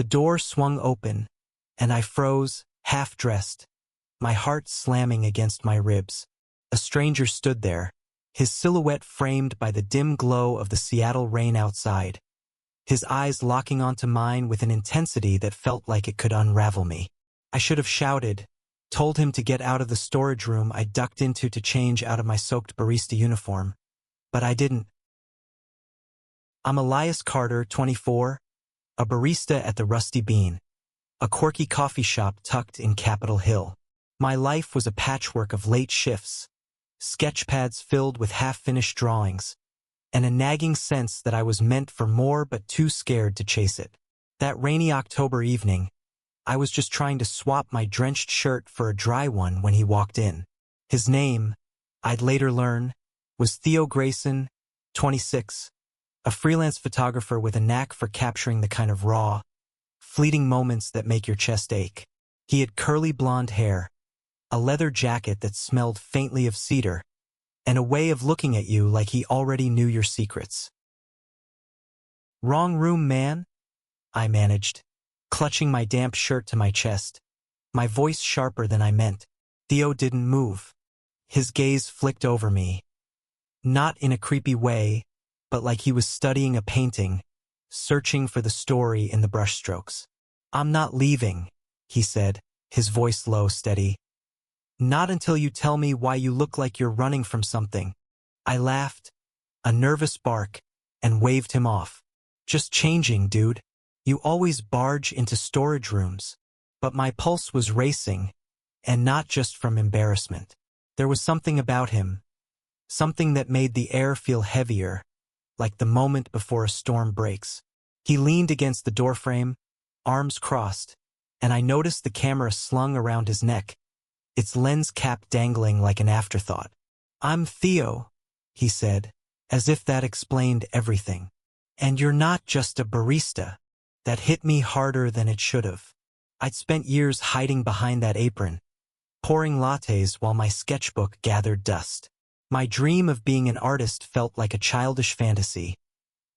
The door swung open, and I froze, half-dressed, my heart slamming against my ribs. A stranger stood there, his silhouette framed by the dim glow of the Seattle rain outside, his eyes locking onto mine with an intensity that felt like it could unravel me. I should have shouted, told him to get out of the storage room I ducked into to change out of my soaked barista uniform, but I didn't. I'm Elias Carter, 24, a barista at the Rusty Bean, a quirky coffee shop tucked in Capitol Hill. My life was a patchwork of late shifts, sketchpads filled with half-finished drawings, and a nagging sense that I was meant for more but too scared to chase it. That rainy October evening, I was just trying to swap my drenched shirt for a dry one when he walked in. His name, I'd later learn, was Theo Grayson, 26, a freelance photographer with a knack for capturing the kind of raw, fleeting moments that make your chest ache. He had curly blonde hair, a leather jacket that smelled faintly of cedar, and a way of looking at you like he already knew your secrets. "Wrong room, man," I managed, clutching my damp shirt to my chest, my voice sharper than I meant. Theo didn't move. His gaze flicked over me, not in a creepy way, but like he was studying a painting, searching for the story in the brushstrokes. "I'm not leaving," he said, his voice low, steady. "Not until you tell me why you look like you're running from something." I laughed, a nervous bark, and waved him off. "Just changing, dude. You always barge into storage rooms." But my pulse was racing, and not just from embarrassment. There was something about him, something that made the air feel heavier, like the moment before a storm breaks. He leaned against the doorframe, arms crossed, and I noticed the camera slung around his neck, its lens cap dangling like an afterthought. "I'm Theo," he said, as if that explained everything. "And you're not just a barista." That hit me harder than it should have. I'd spent years hiding behind that apron, pouring lattes while my sketchbook gathered dust. My dream of being an artist felt like a childish fantasy,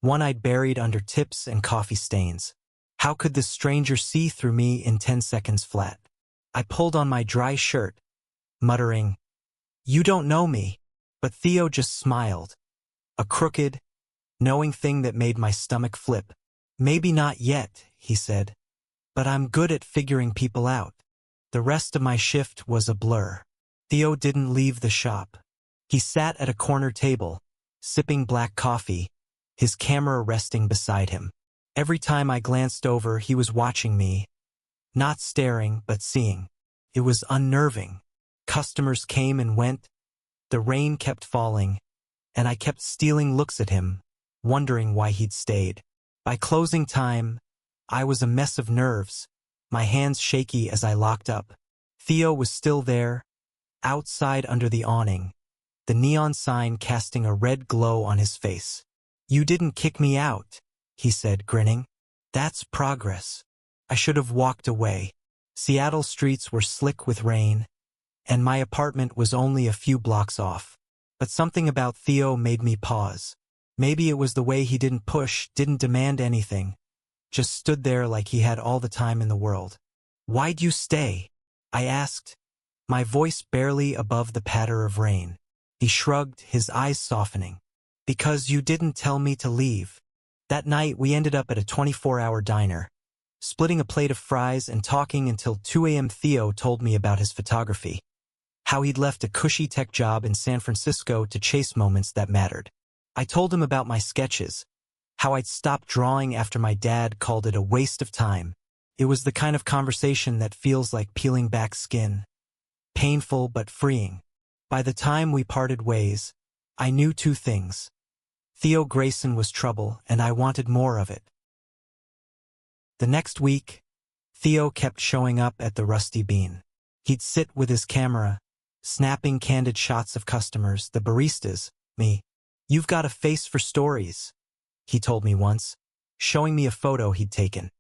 one I'd buried under tips and coffee stains. How could this stranger see through me in 10 seconds flat? I pulled on my dry shirt, muttering, "You don't know me." But Theo just smiled, a crooked, knowing thing that made my stomach flip. "Maybe not yet," he said, "but I'm good at figuring people out." The rest of my shift was a blur. Theo didn't leave the shop. He sat at a corner table, sipping black coffee, his camera resting beside him. Every time I glanced over, he was watching me, not staring, but seeing. It was unnerving. Customers came and went, the rain kept falling, and I kept stealing looks at him, wondering why he'd stayed. By closing time, I was a mess of nerves, my hands shaky as I locked up. Theo was still there, outside under the awning, the neon sign casting a red glow on his face. "You didn't kick me out," he said, grinning. "That's progress." I should have walked away. Seattle streets were slick with rain, and my apartment was only a few blocks off. But something about Theo made me pause. Maybe it was the way he didn't push, didn't demand anything, just stood there like he had all the time in the world. "Why'd you stay?" I asked, my voice barely above the patter of rain. He shrugged, his eyes softening. "Because you didn't tell me to leave." That night we ended up at a 24-hour diner, splitting a plate of fries and talking until 2 a.m. Theo told me about his photography, how he'd left a cushy tech job in San Francisco to chase moments that mattered. I told him about my sketches, how I'd stopped drawing after my dad called it a waste of time. It was the kind of conversation that feels like peeling back skin, painful but freeing. By the time we parted ways, I knew 2 things. Theo Grayson was trouble, and I wanted more of it. The next week, Theo kept showing up at the Rusty Bean. He'd sit with his camera, snapping candid shots of customers, the baristas, me. "You've got a face for stories," he told me once, showing me a photo he'd taken.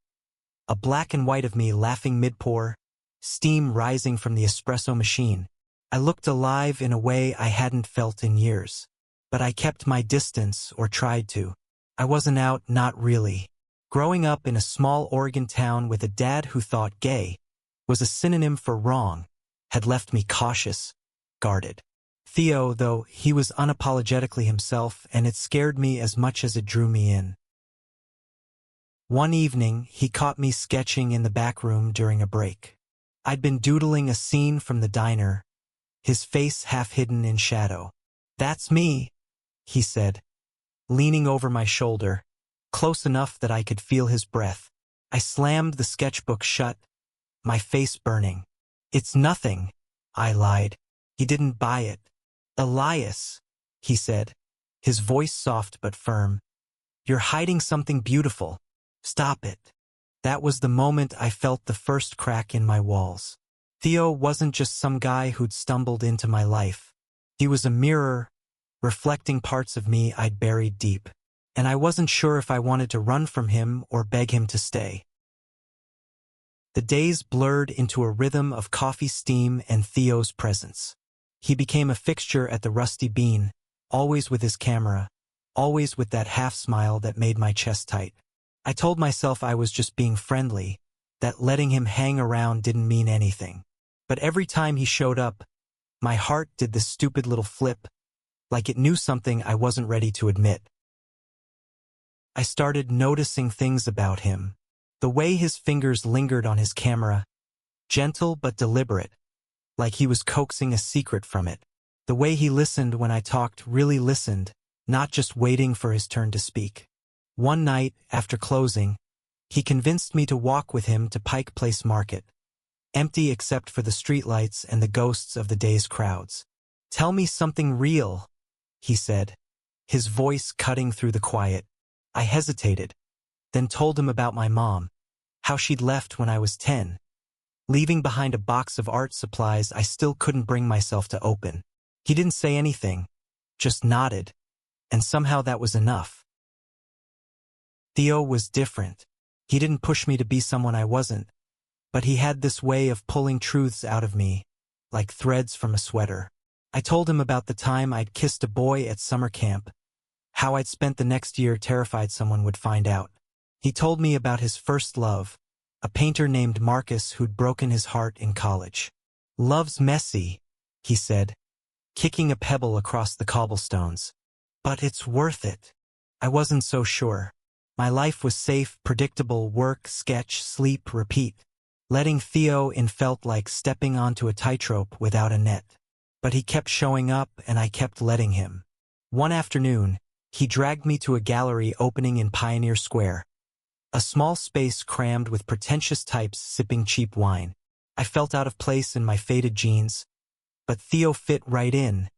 A black and white of me laughing mid-pour, steam rising from the espresso machine. I looked alive in a way I hadn't felt in years. But I kept my distance, or tried to. I wasn't out, not really. Growing up in a small Oregon town with a dad who thought gay was a synonym for wrong had left me cautious, guarded. Theo, though, he was unapologetically himself, and it scared me as much as it drew me in. One evening, he caught me sketching in the back room during a break. I'd been doodling a scene from the diner, his face half hidden in shadow. "That's me," he said, leaning over my shoulder, close enough that I could feel his breath. I slammed the sketchbook shut, my face burning. "It's nothing," I lied. He didn't buy it. "Elias," he said, his voice soft but firm. "You're hiding something beautiful. Stop it." That was the moment I felt the first crack in my walls. Theo wasn't just some guy who'd stumbled into my life. He was a mirror, reflecting parts of me I'd buried deep. And I wasn't sure if I wanted to run from him or beg him to stay. The days blurred into a rhythm of coffee steam and Theo's presence. He became a fixture at the Rusty Bean, always with his camera, always with that half-smile that made my chest tight. I told myself I was just being friendly, that letting him hang around didn't mean anything. But every time he showed up, my heart did this stupid little flip, like it knew something I wasn't ready to admit. I started noticing things about him. The way his fingers lingered on his camera, gentle but deliberate, like he was coaxing a secret from it. The way he listened when I talked, really listened, not just waiting for his turn to speak. One night, after closing, he convinced me to walk with him to Pike Place Market, empty except for the streetlights and the ghosts of the day's crowds. "Tell me something real," he said, his voice cutting through the quiet. I hesitated, then told him about my mom, how she'd left when I was 10, leaving behind a box of art supplies I still couldn't bring myself to open. He didn't say anything, just nodded, and somehow that was enough. Theo was different. He didn't push me to be someone I wasn't, but he had this way of pulling truths out of me, like threads from a sweater. I told him about the time I'd kissed a boy at summer camp, how I'd spent the next year terrified someone would find out. He told me about his first love, a painter named Marcus who'd broken his heart in college. "Love's messy," he said, kicking a pebble across the cobblestones. "But it's worth it." I wasn't so sure. My life was safe, predictable, work, sketch, sleep, repeat. Letting Theo in felt like stepping onto a tightrope without a net. But he kept showing up, and I kept letting him. One afternoon, he dragged me to a gallery opening in Pioneer Square, a small space crammed with pretentious types sipping cheap wine. I felt out of place in my faded jeans, but Theo fit right in,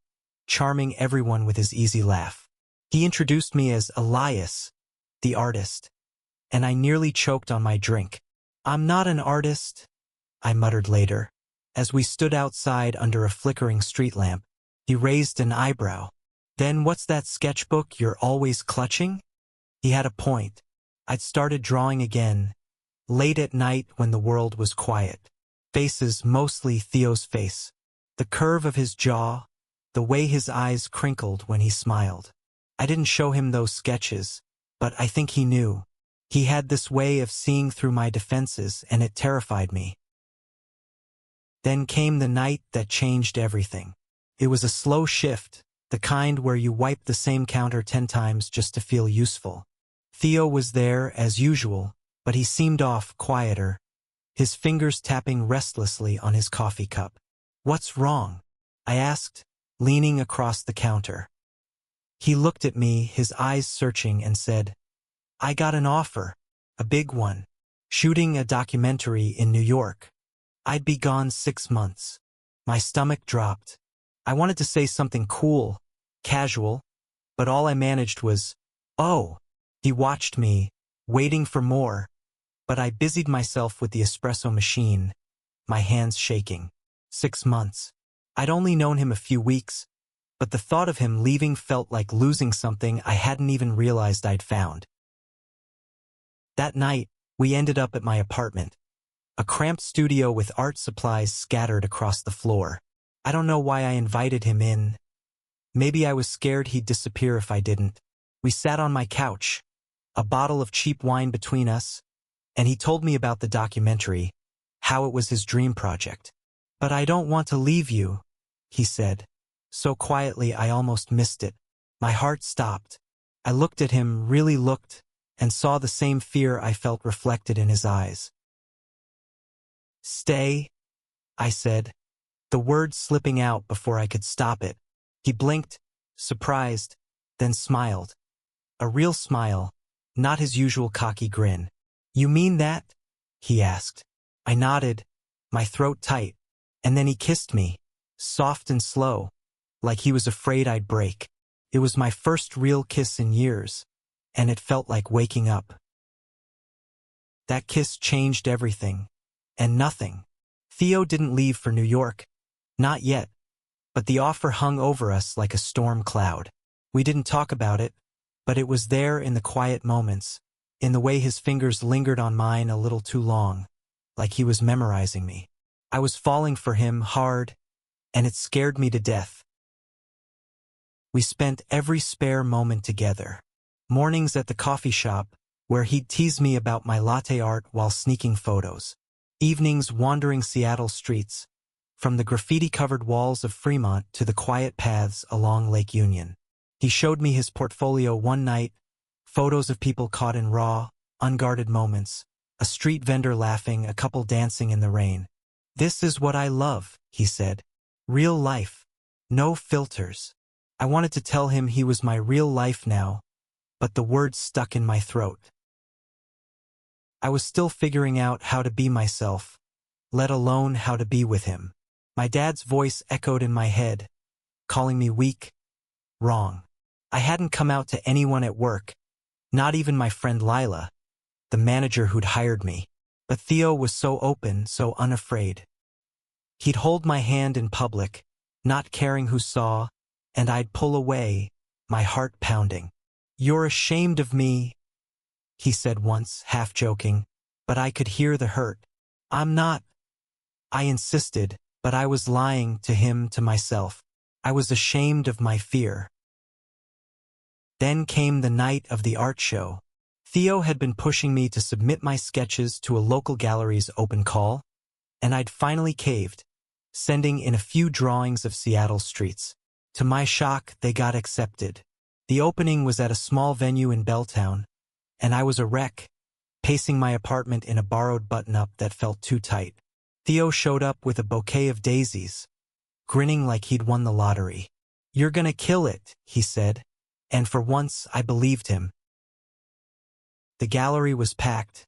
charming everyone with his easy laugh. He introduced me as Elias, the artist, and I nearly choked on my drink. "I'm not an artist," I muttered later. As we stood outside under a flickering street lamp, he raised an eyebrow. "Then what's that sketchbook you're always clutching?" He had a point. I'd started drawing again, late at night when the world was quiet. Faces, mostly Theo's face. The curve of his jaw, the way his eyes crinkled when he smiled. I didn't show him those sketches, but I think he knew. He had this way of seeing through my defenses, and it terrified me. Then came the night that changed everything. It was a slow shift, the kind where you wipe the same counter 10 times just to feel useful. Theo was there as usual, but he seemed off, quieter, his fingers tapping restlessly on his coffee cup. "What's wrong?" I asked, leaning across the counter. He looked at me, his eyes searching, and said, "I got an offer, a big one, shooting a documentary in New York. I'd be gone 6 months. My stomach dropped. I wanted to say something cool, casual, but all I managed was, "Oh." He watched me, waiting for more, but I busied myself with the espresso machine, my hands shaking. 6 months. I'd only known him a few weeks, but the thought of him leaving felt like losing something I hadn't even realized I'd found. That night, we ended up at my apartment, a cramped studio with art supplies scattered across the floor. I don't know why I invited him in. Maybe I was scared he'd disappear if I didn't. We sat on my couch, a bottle of cheap wine between us, and he told me about the documentary, how it was his dream project. "But I don't want to leave you," he said, so quietly I almost missed it. My heart stopped. I looked at him, really looked, and saw the same fear I felt reflected in his eyes. "Stay," I said, the word slipping out before I could stop it. He blinked, surprised, then smiled. A real smile, not his usual cocky grin. "You mean that?" he asked. I nodded, my throat tight, and then he kissed me, soft and slow, like he was afraid I'd break. It was my first real kiss in years, and it felt like waking up. That kiss changed everything, and nothing. Theo didn't leave for New York. Not yet, but the offer hung over us like a storm cloud. We didn't talk about it, but it was there in the quiet moments, in the way his fingers lingered on mine a little too long, like he was memorizing me. I was falling for him hard, and it scared me to death. We spent every spare moment together. Mornings at the coffee shop, where he'd tease me about my latte art while sneaking photos. Evenings wandering Seattle streets, from the graffiti-covered walls of Fremont to the quiet paths along Lake Union. He showed me his portfolio one night, photos of people caught in raw, unguarded moments, a street vendor laughing, a couple dancing in the rain. "This is what I love," he said. "Real life. No filters." I wanted to tell him he was my real life now, but the words stuck in my throat. I was still figuring out how to be myself, let alone how to be with him. My dad's voice echoed in my head, calling me weak, wrong. I hadn't come out to anyone at work, not even my friend Lila, the manager who'd hired me. But Theo was so open, so unafraid. He'd hold my hand in public, not caring who saw, and I'd pull away, my heart pounding. "You're ashamed of me," he said once, half joking, but I could hear the hurt. "I'm not." I insisted, but I was lying to him, to myself. I was ashamed of my fear. Then came the night of the art show. Theo had been pushing me to submit my sketches to a local gallery's open call, and I'd finally caved, sending in a few drawings of Seattle streets. To my shock, they got accepted. The opening was at a small venue in Belltown, and I was a wreck, pacing my apartment in a borrowed button-up that felt too tight. Theo showed up with a bouquet of daisies, grinning like he'd won the lottery. "You're gonna kill it," he said, and for once I believed him. The gallery was packed,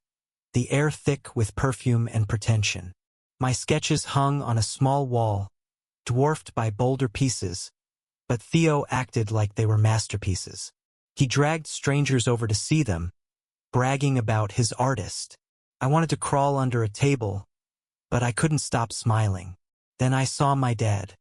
the air thick with perfume and pretension. My sketches hung on a small wall, dwarfed by bolder pieces, but Theo acted like they were masterpieces. He dragged strangers over to see them, bragging about his artist. I wanted to crawl under a table, but I couldn't stop smiling. Then I saw my dad.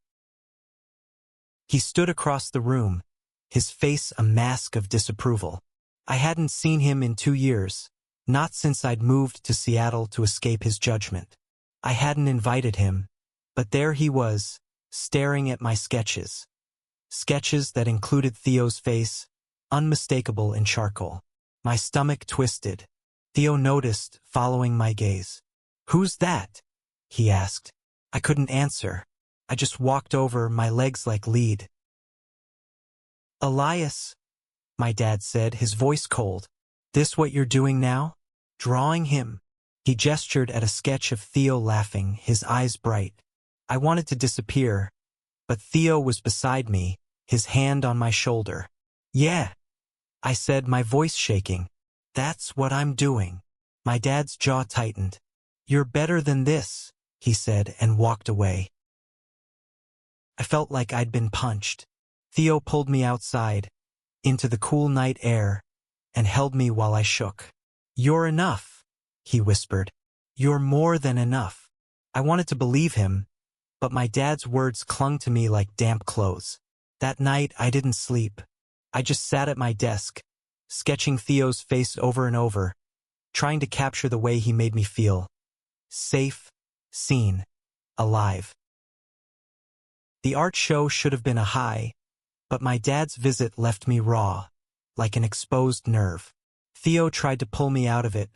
He stood across the room, his face a mask of disapproval. I hadn't seen him in 2 years, not since I'd moved to Seattle to escape his judgment. I hadn't invited him, but there he was, staring at my sketches. Sketches that included Theo's face, unmistakable in charcoal. My stomach twisted. Theo noticed, following my gaze. "Who's that?" he asked. I couldn't answer. I just walked over, my legs like lead. "Elias," my dad said, his voice cold. "This what you're doing now? Drawing him?" He gestured at a sketch of Theo laughing, his eyes bright. I wanted to disappear, but Theo was beside me, his hand on my shoulder. "Yeah," I said, my voice shaking. "That's what I'm doing." My dad's jaw tightened. "You're better than this," he said, and walked away. I felt like I'd been punched. Theo pulled me outside, into the cool night air, and held me while I shook. "You're enough," he whispered. "You're more than enough." I wanted to believe him, but my dad's words clung to me like damp clothes. That night I didn't sleep. I just sat at my desk, sketching Theo's face over and over, trying to capture the way he made me feel. Safe, seen, alive. The art show should have been a high, but my dad's visit left me raw, like an exposed nerve. Theo tried to pull me out of it,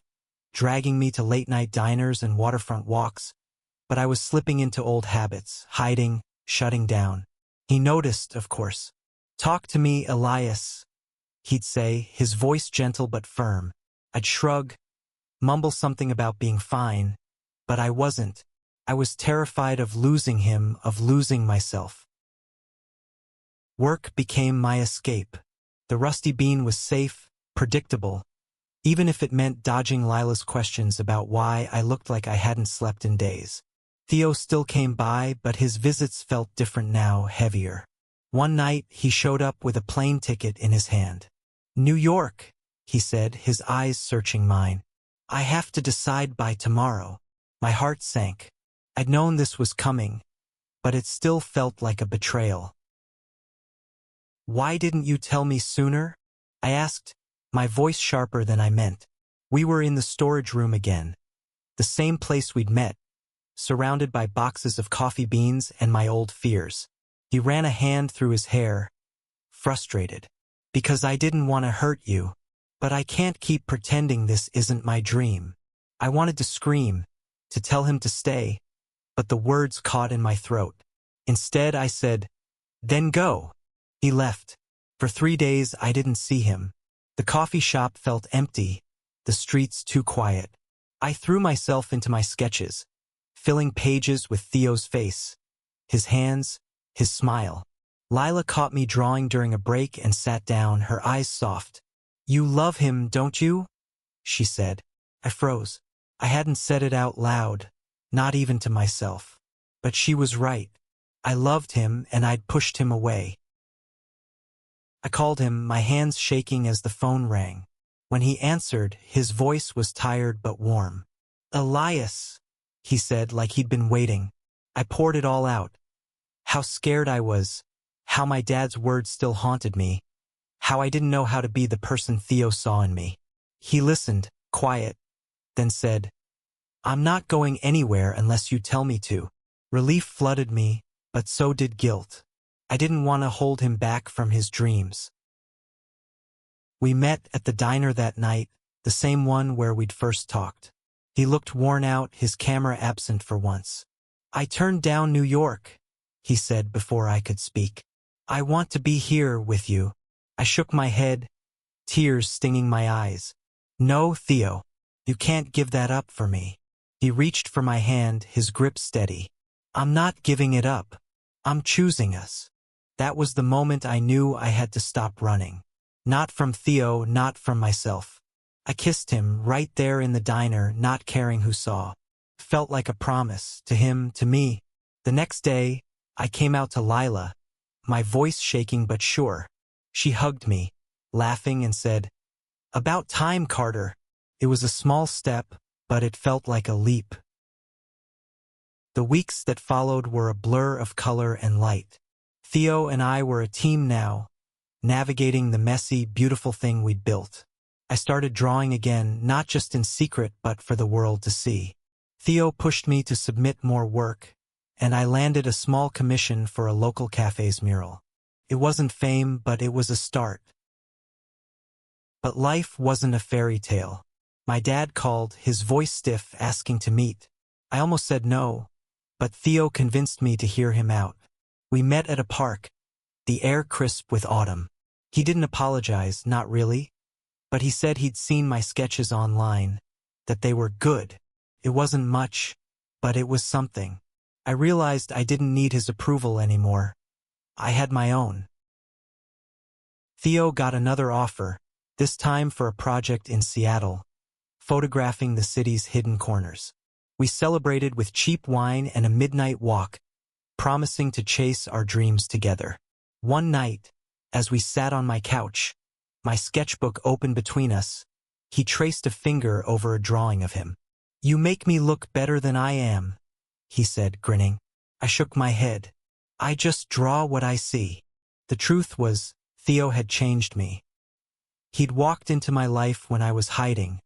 dragging me to late-night diners and waterfront walks, but I was slipping into old habits, hiding, shutting down. He noticed, of course. "Talk to me, Elias," he'd say, his voice gentle but firm. I'd shrug, mumble something about being fine, but I wasn't. I was terrified of losing him, of losing myself. Work became my escape. The Rusty Bean was safe, predictable, even if it meant dodging Lila's questions about why I looked like I hadn't slept in days. Theo still came by, but his visits felt different now, heavier. One night, he showed up with a plane ticket in his hand. "New York," he said, his eyes searching mine. "I have to decide by tomorrow." My heart sank. I'd known this was coming, but it still felt like a betrayal. "Why didn't you tell me sooner?" I asked, my voice sharper than I meant. We were in the storage room again, the same place we'd met, surrounded by boxes of coffee beans and my old fears. He ran a hand through his hair, frustrated. "Because I didn't want to hurt you, but I can't keep pretending this isn't my dream." I wanted to scream, to tell him to stay, but the words caught in my throat. Instead, I said, "Then go." He left. For 3 days, I didn't see him. The coffee shop felt empty, the streets too quiet. I threw myself into my sketches, filling pages with Theo's face, his hands, his smile. Lila caught me drawing during a break and sat down, her eyes soft. "You love him, don't you?" she said. I froze. I hadn't said it out loud, not even to myself. But she was right. I loved him, and I'd pushed him away. I called him, my hands shaking as the phone rang. When he answered, his voice was tired but warm. "Elias," he said, like he'd been waiting. I poured it all out. How scared I was, how my dad's words still haunted me, how I didn't know how to be the person Theo saw in me. He listened, quiet, then said, "I'm not going anywhere unless you tell me to." Relief flooded me, but so did guilt. I didn't want to hold him back from his dreams. We met at the diner that night, the same one where we'd first talked. He looked worn out, his camera absent for once. "I turned down New York," he said before I could speak. "I want to be here with you." I shook my head, tears stinging my eyes. "No, Theo, you can't give that up for me." He reached for my hand, his grip steady. "I'm not giving it up. I'm choosing us." That was the moment I knew I had to stop running. Not from Theo, not from myself. I kissed him right there in the diner, not caring who saw. Felt like a promise, to him, to me. The next day, I came out to Lila, my voice shaking but sure. She hugged me, laughing, and said, "About time, Carter." It was a small step, but it felt like a leap. The weeks that followed were a blur of color and light. Theo and I were a team now, navigating the messy, beautiful thing we'd built. I started drawing again, not just in secret but for the world to see. Theo pushed me to submit more work, and I landed a small commission for a local cafe's mural. It wasn't fame, but it was a start. But life wasn't a fairy tale. My dad called, his voice stiff, asking to meet. I almost said no, but Theo convinced me to hear him out. We met at a park, the air crisp with autumn. He didn't apologize, not really, but he said he'd seen my sketches online, that they were good. It wasn't much, but it was something. I realized I didn't need his approval anymore. I had my own. Theo got another offer, this time for a project in Seattle, photographing the city's hidden corners. We celebrated with cheap wine and a midnight walk, promising to chase our dreams together. One night, as we sat on my couch, my sketchbook open between us, he traced a finger over a drawing of him. "You make me look better than I am," he said, grinning. I shook my head. "I just draw what I see." The truth was, Theo had changed me. He'd walked into my life when I was hiding,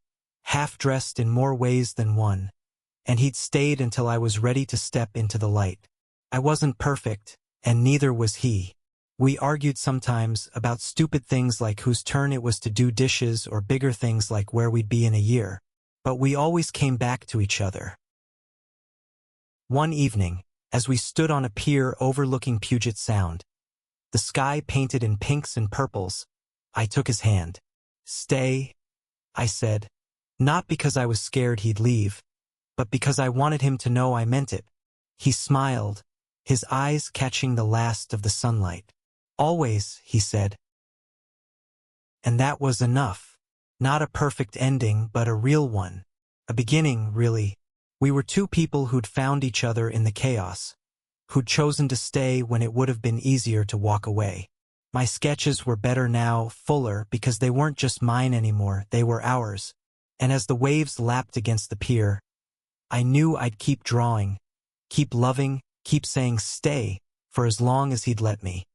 half-dressed in more ways than one, and he'd stayed until I was ready to step into the light. I wasn't perfect, and neither was he. We argued sometimes about stupid things like whose turn it was to do dishes or bigger things like where we'd be in a year. But we always came back to each other. One evening, as we stood on a pier overlooking Puget Sound, the sky painted in pinks and purples, I took his hand. "Stay," I said, not because I was scared he'd leave, but because I wanted him to know I meant it. He smiled, his eyes catching the last of the sunlight. "Always," he said. And that was enough. Not a perfect ending, but a real one. A beginning, really. We were two people who'd found each other in the chaos, who'd chosen to stay when it would have been easier to walk away. My sketches were better now, fuller, because they weren't just mine anymore, they were ours. And as the waves lapped against the pier, I knew I'd keep drawing, keep loving, keep saying stay, for as long as he'd let me.